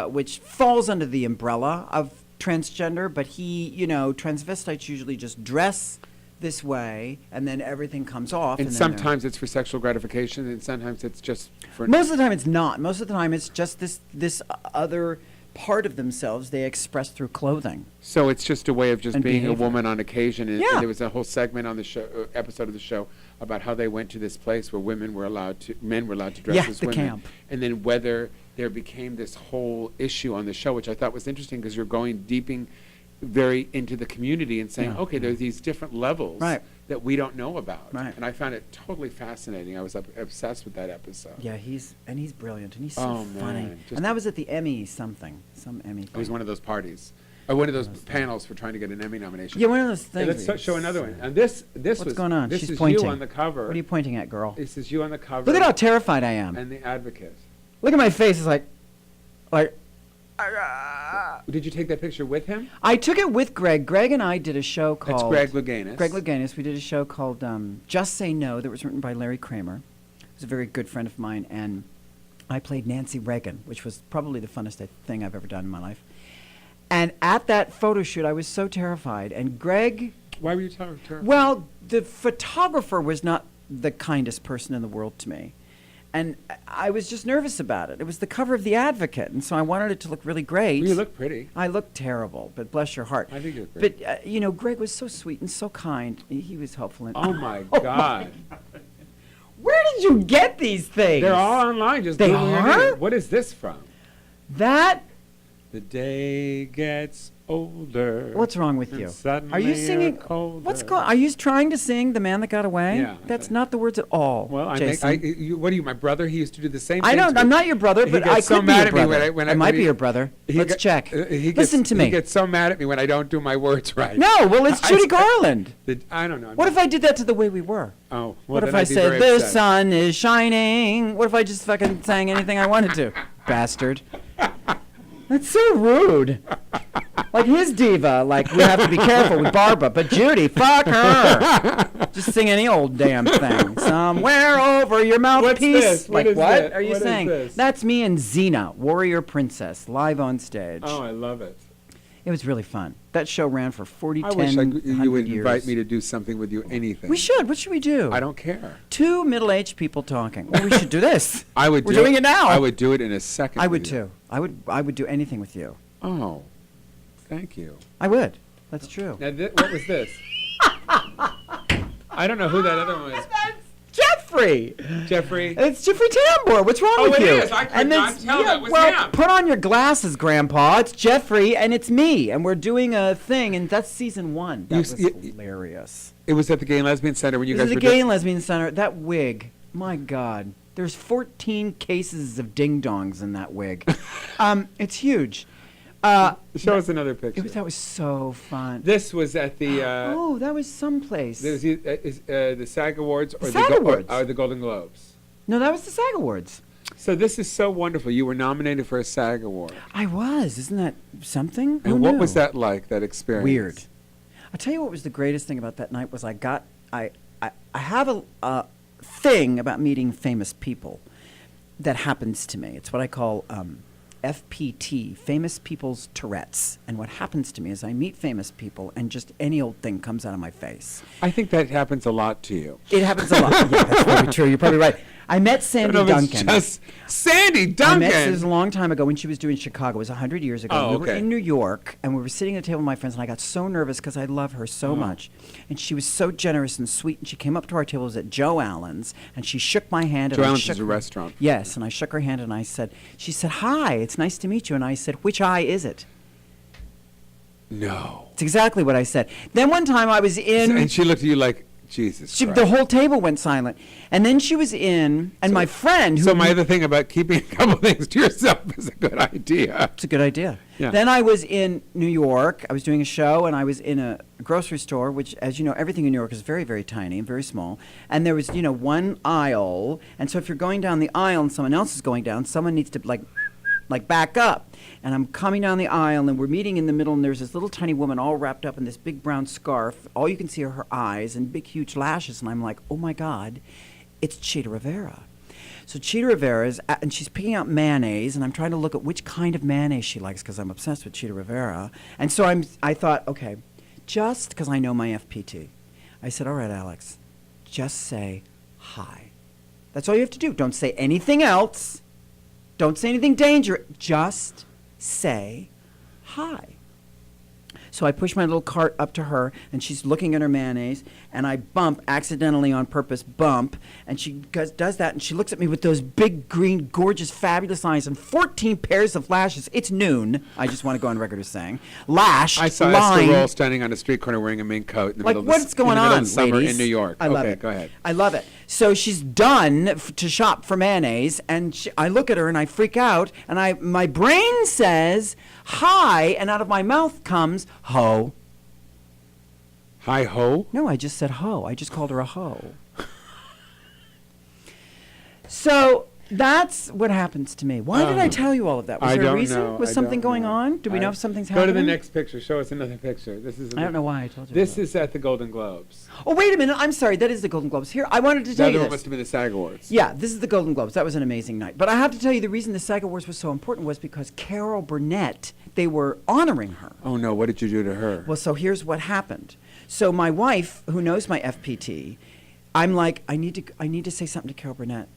which falls under the umbrella of transgender. But transvestites usually just dress this way, and then everything comes off. And sometimes it's for sexual gratification, and sometimes it's just for. Most of the time, it's not. Most of the time, it's just this other part of themselves they express through clothing. So it's just a way of just being behavior. a woman on occasion. And there was a whole segment on the show, episode of the show, about how they went to this place where men were allowed to dress as women. Camp. And then whether there became this whole issue on the show, which I thought was interesting because you're going very into the community and saying, okay, there's these different levels that we don't know about. Right. And I found it totally fascinating. I was obsessed with that episode. Yeah, he's brilliant, and he's so funny. Man. And that was at the Emmy some Emmy thing. It was one of those parties. Or one of those panels for trying to get an Emmy nomination. Yeah, one of those things. Let's show another one. And this What's going on? This She's is pointing. you on the cover. What are you pointing at, girl? This is you on the cover. Look at how terrified I am. And the Advocate. Look at my face. It's like. Did you take that picture with him? I took it with Greg. Greg and I did a show called... That's Greg Louganis. Greg Louganis. We did a show called Just Say No that was written by Larry Kramer. He's a very good friend of mine, and I played Nancy Reagan, which was probably the funnest thing I've ever done in my life. And at that photo shoot, I was so terrified. And Greg... Why were you terrified? Well, the photographer was not the kindest person in the world to me. And I was just nervous about it. It was the cover of The Advocate, and so I wanted it to look really great. Well, you look pretty. I look terrible, but bless your heart. I think you look great. But, Greg was so sweet and so kind. He was helpful. Oh, my God. Where did you get these things? They're all online. Just they are? What is this from? That... The day gets older. What's wrong with you? Are you singing? What's going? Are you trying to sing "The Man That Got Away"? Yeah. That's not the words at all. Well, Jason. what are you, my brother? He used to do the same thing. I don't. I'm not your brother, but I could be your brother. I might be your brother. Let's check. Listen to me. He gets so mad at me when I don't do my words right. No, well, it's Judy Garland. I don't know. What if I did that to The Way We Were? Oh, well, what if I said the sun is shining? What if I just fucking sang anything I wanted to? Bastard. That's so rude. Like his diva, like we have to be careful with Barbara, but Judy, fuck her. Just sing any old damn thing. Somewhere over your mouthpiece. What what are you saying? That's me and Xena, Warrior Princess, live on stage. Oh, I love it. It was really fun. That show ran for 40, I 10, wish you would years. invite me to do something with you, anything. We should. What should we do? I don't care. Two middle-aged people talking. Well, we should do this. We're doing it now. I would do it in a second. I would too. I would do anything with you. Oh, thank you. I would. That's true. Now, what was this? I don't know who that other one was. Jeffrey. Jeffrey. It's Jeffrey Tambor. What's wrong with you? Oh, it is. I could not tell that was him. Put on your glasses, Grandpa. It's Jeffrey, and it's me, and we're doing a thing, and that's season 1. That was hilarious. It was at the Gay and Lesbian Center when you guys were... It was the Gay and Lesbian Center. That wig, my God. There's 14 cases of ding-dongs in that wig. It's huge. Show us another picture. That was so fun. This was at the... that was someplace. There was the SAG Awards or the Golden Globes. No, that was the SAG Awards. So this is so wonderful. You were nominated for a SAG Award. I was. Isn't that something? And what was that like, that experience? Weird. I'll tell you what was the greatest thing about that night was I have a thing about meeting famous people that happens to me. It's what I call... FPT, famous people's Tourette's. And what happens to me is I meet famous people and just any old thing comes out of my face. I think that happens a lot to you. It happens a lot. Yeah, that's very true. You're probably right. I met Sandy Duncan. Sandy Duncan? I met this a long time ago when she was doing Chicago. It was 100 years ago. We were in New York, and we were sitting at a table with my friends, and I got so nervous because I love her so much. And she was so generous and sweet, and she came up to our table. It was at Joe Allen's, and she shook my hand. Joe Allen's is a restaurant. Yes, and I shook her hand, and she said, "Hi, it's nice to meet you." And I said, "Which eye is it?" No. It's exactly what I said. Then one time I was in... And she looked at you like... Jesus Christ. The whole table went silent. And then she was in, and my friend... So my other thing about keeping a couple things to yourself is a good idea. It's a good idea. Yeah. Then I was in New York. I was doing a show, and I was in a grocery store, which, as you know, everything in New York is very, very tiny and very small. And there was, one aisle. And so if you're going down the aisle and someone else is going down, someone needs to, like back up. And I'm coming down the aisle, and we're meeting in the middle, and there's this little tiny woman all wrapped up in this big brown scarf. All you can see are her eyes and big, huge lashes. And I'm like, oh, my God, it's Chita Rivera. So Chita Rivera is, and she's picking out mayonnaise, and I'm trying to look at which kind of mayonnaise she likes because I'm obsessed with Chita Rivera. And so I thought, okay, just because I know my FPT, I said, all right, Alex, just say hi. That's all you have to do. Don't say anything else. Don't say anything dangerous. Just say hi. So I push my little cart up to her, and she's looking at her mayonnaise, and I accidentally on purpose, and she does that, and she looks at me with those big, green, gorgeous, fabulous eyes and 14 pairs of lashes. It's noon, I just want to go on record as saying. Lashed, I saw Esther Roll standing on a street corner wearing a mink coat in the middle of what's going on, summer ladies? in New York. I love it. Go ahead. I love it. So she's done to shop for mayonnaise, and I look at her, and I freak out, and my brain says, hi, and out of my mouth comes, ho. Hi, ho? No, I just said ho. I just called her a ho. So that's what happens to me. Why did I tell you all of that? Was there a reason? Know. Was something going on? Do we know if something's Go happening? to the next picture. Show us another picture. I don't know why I told you This is at the Golden Globes. Oh, wait a minute. I'm sorry. That is the Golden Globes. Here, I wanted to tell you The other this. one must have been the SAG Awards. Yeah, this is the Golden Globes. That was an amazing night. But I have to tell you, the reason the SAG Awards was so important was because Carol Burnett, they were honoring her. Oh, no. What did you do to her? Well, so here's what happened. So my wife, who knows my FPT, I'm like, I need to say something to Carol Burnett.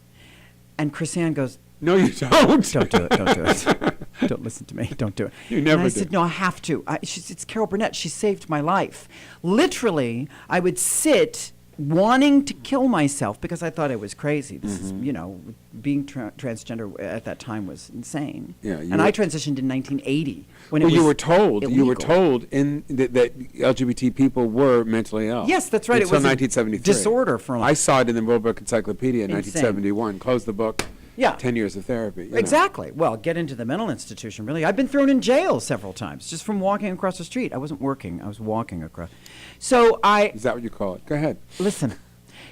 And Chrisanne goes, no, you don't. Don't do it. Don't do it. Don't listen to me. Don't do it. You never and I said, no, I have to. It's Carol Burnett. She saved my life. Literally, I would sit wanting to kill myself because I thought I was crazy. This is, being transgender at that time was insane. Yeah, and I transitioned in 1980 when it was you were told illegal. You were told that LGBT people were mentally ill. Yes, that's right. Until it was 1973. Disorder for I saw it in the World Book Encyclopedia in Insane. 1971. Close the book. Yeah. 10 years of therapy. Exactly. Well, get into the mental institution, really. I've been thrown in jail several times just from walking across the street. I wasn't working. I was walking across. So Is that what you call it? Go ahead. Listen.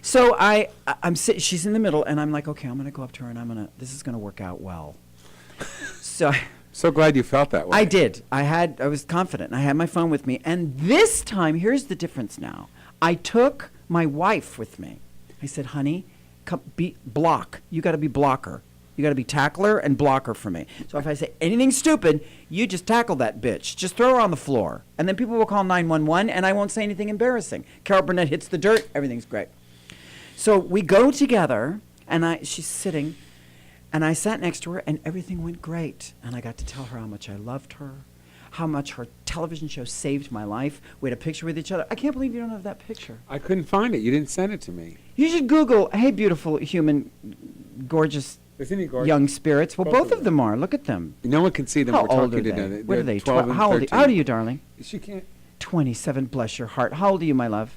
So she's in the middle, and I'm like, okay, I'm going to go up to her, and this is going to work out well. So glad you felt that way. I did. I was confident, and I had my phone with me. And this time, here's the difference now. I took my wife with me. I said, honey, block. You got to be blocker. You got to be tackler and blocker for me. So if I say anything stupid, you just tackle that bitch. Just throw her on the floor. And then people will call 911, and I won't say anything embarrassing. Carol Burnett hits the dirt. Everything's great. So we go together, and she's sitting, and I sat next to her, and everything went great. And I got to tell her how much I loved her, how much her television show saved my life. We had a picture with each other. I can't believe you don't have that picture. I couldn't find it. You didn't send it to me. You should Google, hey, beautiful human, gorgeous, Isn't he gorgeous? young spirits. Well, both of them are. Look at them. No one can see them. How We're old talking are to they? them. What are They're they? 12 and How old 13. are you, darling? She can't. 27, bless your heart. How old are you, my love?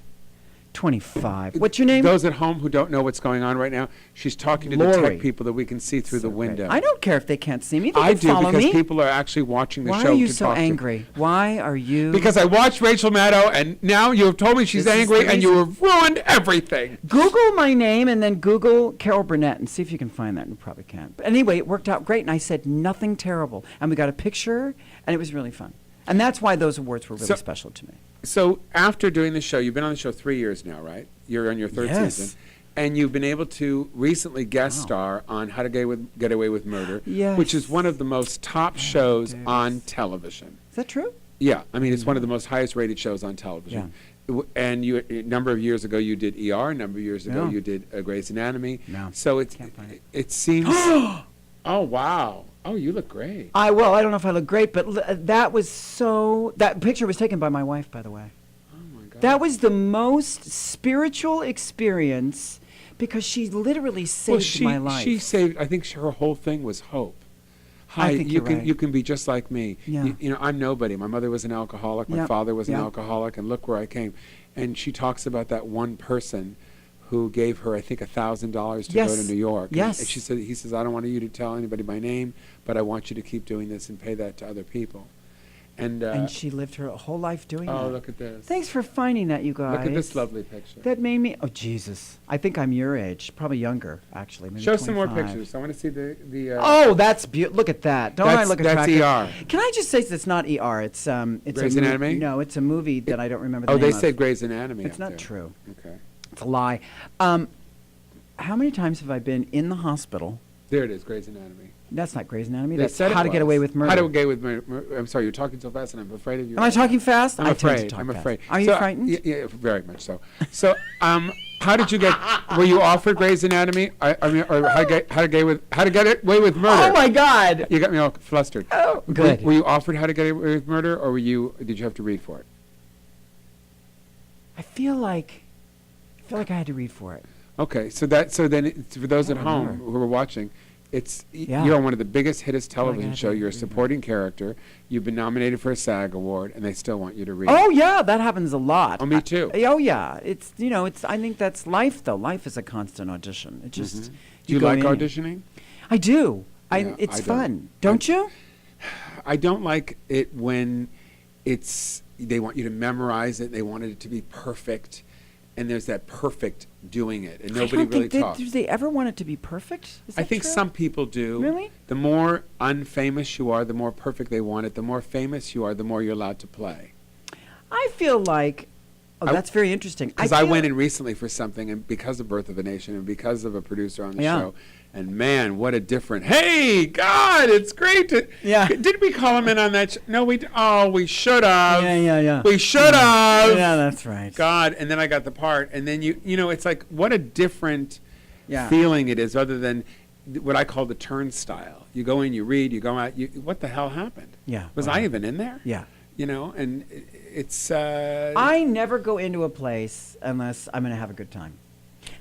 25. What's your name? Those at home who don't know what's going on right now, she's talking to the Lori. tech people that we can see through the window. I don't care if they can't see me. They I can do follow because me. people are actually watching the Why show are you to so talk to. angry? Why are you? Because I watched Rachel Maddow, and now you have told me she's This is angry, the and you reason. have ruined everything. Google my name and then Google Carol Burnett and see if you can find that. You probably can't. But anyway, it worked out great, and I said nothing terrible. And we got a picture, and it was really fun. And that's why those awards were really special to me. So after doing the show, you've been on the show 3 years now, right? You're on your third Yes. season. And you've been able to recently guest star on How to Get Away with Murder, Yes. which is one of the most top shows on television. Is that true? Yeah, I mean, it's one of the most highest rated shows on television. And you, a number of years ago, you did ER. A number of years ago, Yeah. you did Grey's Anatomy. No, So can't find it. it seems. Oh wow! Oh, you look great. I don't know if I look great, but that was so. That picture was taken by my wife, by the way. Oh my God! That was the most spiritual experience because she literally saved my life. She saved. I think her whole thing was hope. Hi, I think you you're can right. you can be just like me. Yeah. You know, I'm nobody. My mother was an alcoholic. My Yep. father was an Yep. alcoholic, and look where I came. And she talks about that one person who gave her, I think, $1,000 to go Yes. to New York. Yes. And he says, I don't want you to tell anybody my name, but I want you to keep doing this and pay that to other people. And she lived her whole life doing that. oh, look at this. Thanks for finding that, you guys. Look at this lovely picture. That made me. Oh Jesus! I think I'm your age, probably younger, actually. Maybe Show some more 25. pictures. I want to see the. Oh, that's beautiful. Look at that. Don't I look attractive? That's ER. Can I just say it's not ER? It's Grey's Anatomy? No, it's a movie that I don't remember the Oh, name they of. said Grey's Anatomy. It's up not there. true. Okay. It's a lie. How many times have I been in the hospital? There it is, Grey's Anatomy. That's not Grey's Anatomy. They That's said How it to Get was. Away with Murder. How to Get Away with Murder. I'm sorry, you're talking so fast, and I'm afraid of you. Am I talking fast? I'm I tend to afraid. talk I'm fast. afraid. Are you frightened? Yeah, very much so. So, how did you get? Were you offered Grey's Anatomy? I mean, or How to Get Away with Murder? Oh my God! You got me all flustered. Oh, good. Were you offered How to Get Away with Murder, or did you have to read for it? I feel like I had to read for it. Okay, so then for those at home who are watching, you're on one of the biggest hittest television show. You're a supporting character. You've been nominated for a SAG award, and they still want you to read. Oh yeah, that happens a lot. Oh, me too. Oh yeah, it's I think that's life though. Life is a constant audition. It just Do you go like in. auditioning? I do. Yeah, It's I fun. Don't you? I don't like it when they want you to memorize it. They wanted it to be perfect, and there's that perfect doing it, and nobody really talks. Do they ever want it to be perfect? Is I that think true? some people do. Really? The more unfamous you are, the more perfect they want it. The more famous you are, the more you're allowed to play. I feel like. Oh, that's very interesting. Because I went in recently for something, and because of Birth of a Nation, and because of a producer on the show, and man, what a different! Hey, God, it's great to. Yeah. Did we call him in on that? No, we should have. Yeah. We should have. Yeah, that's right. God, and then I got the part, and then you know, it's like what a different Yeah. feeling it is, other than what I call the turnstile. You go in, you read, you go out. What the hell happened? Yeah. Was I even in there? Yeah. You know, and it's. I never go into a place unless I'm going to have a good time,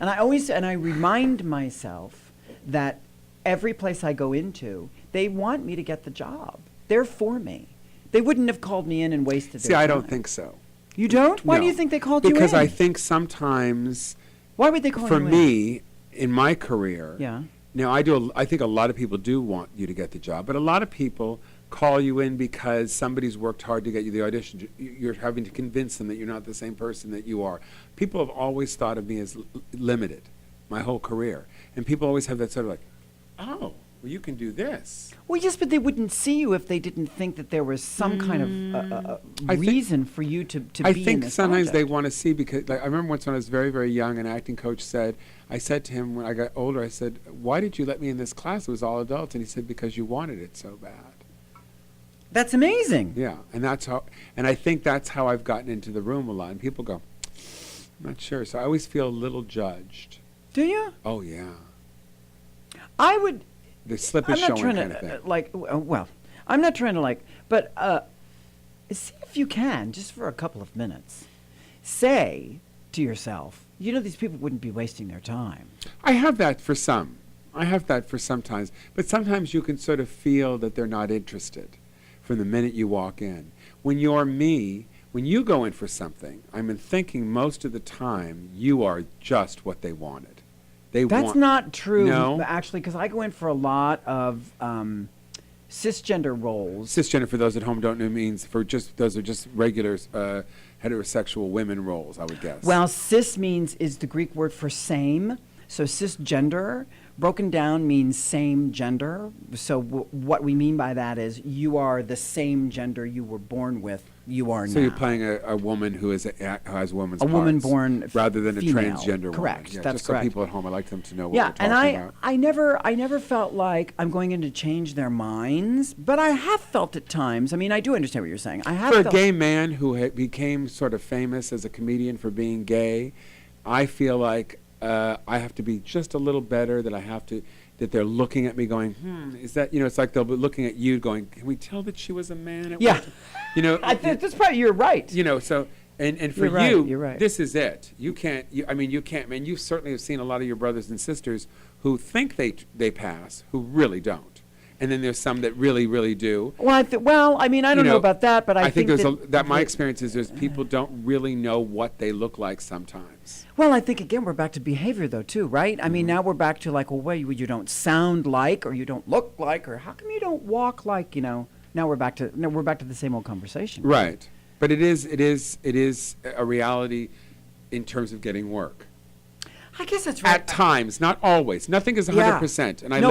and I remind myself that every place I go into, they want me to get the job. They're for me. They wouldn't have called me in and wasted their time. See, I don't think so. You don't? Why No. do you think they called you in? Because I think sometimes. Why would they call for you in? me, in my career. Yeah. Now I think a lot of people do want you to get the job, but a lot of people call you in because somebody's worked hard to get you the audition. You're having to convince them that you're not the same person that you are. People have always thought of me as limited, my whole career, and people always have that sort of like, oh, well, you can do this. Well, yes, but they wouldn't see you if they didn't think that there was some kind of reason for you to be in this I think sometimes they project. want to see, because I remember once when I was very, very young, an acting coach said, I said to him when I got older, I said, why did you let me in this class? It was all adults. And he said, because you wanted it so bad. That's amazing. Yeah, and I think that's how I've gotten into the room a lot. And people go, I'm not sure. So I always feel a little judged. Do you? Oh, yeah. I would. The slip I'm is not showing trying kind to of thing. well, I'm not trying to but see if you can, just for a couple of minutes, say to yourself, you know, these people wouldn't be wasting their time. I have that for some. I have that for sometimes. But sometimes you can sort of feel that they're not interested from the minute you walk in. When you're me, when you go in for something, I'm thinking most of the time you are just what they wanted. That's not true, No? actually, because I go in for a lot of cisgender roles. Cisgender, for those at home don't know, means those are just regular heterosexual women roles, I would guess. Well, cis is the Greek word for same. So cisgender, broken down, means same gender. So what we mean by that is you are the same gender you were born with. You are now. So you're playing a woman who has woman's a parts, woman born rather than female. a transgender Correct. woman. Yeah, That's just correct. So people at home, I like them to know what Yeah, we're talking and about. I never felt like I'm going in to change their minds, but I have felt at times. I mean, I do understand what you're saying. I have For a felt gay man who became sort of famous as a comedian for being gay, I feel like I have to be just a little better. That they're looking at me going, is that, you know, it's like they'll be looking at you going, can we tell that she was a man at Yeah. one time? You know, that's probably, you're right. You know, so, and for you're right. this is it. You can't, you can't, man, you certainly have seen a lot of your brothers and sisters who think they pass, who really don't. And then there's some that really, really do. Well, I mean, I don't know about that, but I think that my experience is there's people don't really know what they look like sometimes. Well, I think, again, we're back to behavior, though, too, right? I mean, now we're back to, like, well, wait, you don't sound like, or you don't look like, or how come you don't walk like, you know? Now we're back to the same old conversation. Right. But it is a reality in terms of getting work. I guess that's right. At times, not always. Nothing is 100%. And I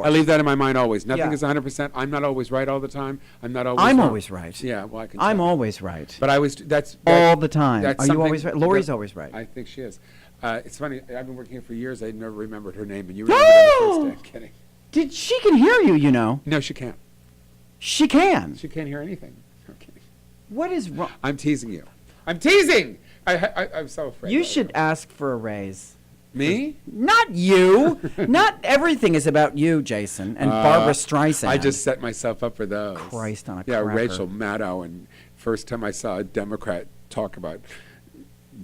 leave that in my mind always. Nothing is 100%. I'm not always right all the time. I'm always right. Yeah, well, I can I'm tell. always right. But that's all the time. That's Are you always right? Lori's always right. I think she is. It's funny. I've been working here for years. I never remembered her name, and you remembered her the first day. I'm kidding. She can hear you, you know. No, she can't. She can. She can't hear anything. I'm kidding. What is wrong? I'm teasing you. I'm teasing. I'm so afraid. You should ask for a raise. Me? Not you. Not everything is about you, Jason, and Barbara Streisand. I just set myself up for those. Christ on a Yeah, cracker. Rachel Maddow, and first time I saw a Democrat talk about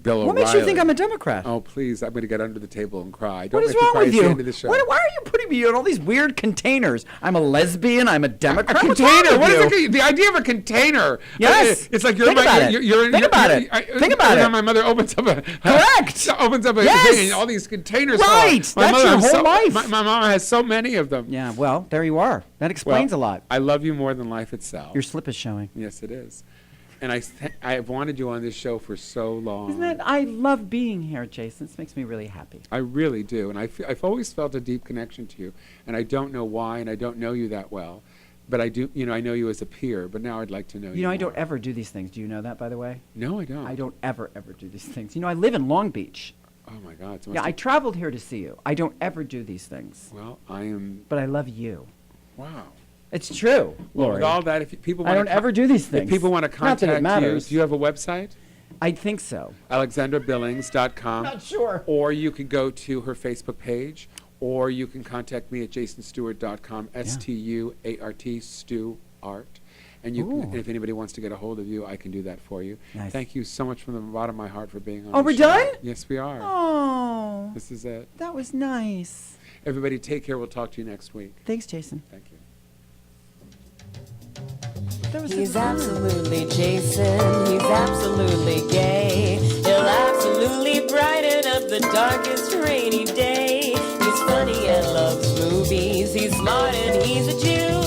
Bill O'Reilly. What makes you think I'm a Democrat? Oh, please, I'm going to get under the table and cry. What Don't is make me wrong cry with at the you? end of the show. Why are you putting me in all these weird containers? I'm a lesbian. I'm a Democrat. A What's wrong container? with What you? is the idea of a container? Yes. It's like you're Think about it. Think about it. Think about every it. time my mother opens up a Correct. opens up a Yes. thing, and all these containers. Right. My That's mother your has whole life. My mama has so many of them. Yeah. Well, there you are. That explains a lot. I love you more than life itself. Your slip is showing. Yes, it is. And I've wanted you on this show for so long. Isn't it? I love being here, Jason. This makes me really happy. I really do. And I've always felt a deep connection to you. And I don't know why, and I don't know you that well. But I do, I know you as a peer, but now I'd like to know you. You know, I more. don't ever do these things. Do you know that, by the way? No, I don't. I don't ever do these things. You know, I live in Long Beach. Oh, my God. Yeah, I traveled here to see you. I don't ever do these things. Well, I am. But I love you. Wow. It's true, Well, Lori. with all that, if people I don't ever do these things. If people want to Not that it contact you, matters. do you have a website? I think so. AlexandraBillings.com. Not sure. Or you could go to her Facebook page, or you can contact me at jasonstuart.com, STUART, Stu-Art. And and if anybody wants to get a hold of you, I can do that for you. Nice. Thank you so much from the bottom of my heart for being on Oh, the we're show. done? Yes, we are. Oh. This is it. That was nice. Everybody take care. We'll talk to you next week. Thanks, Jason. Thank you. He's absolutely Jason. He's absolutely gay. He'll absolutely brighten up the darkest rainy day. He's funny and loves movies. He's smart and he's a Jew.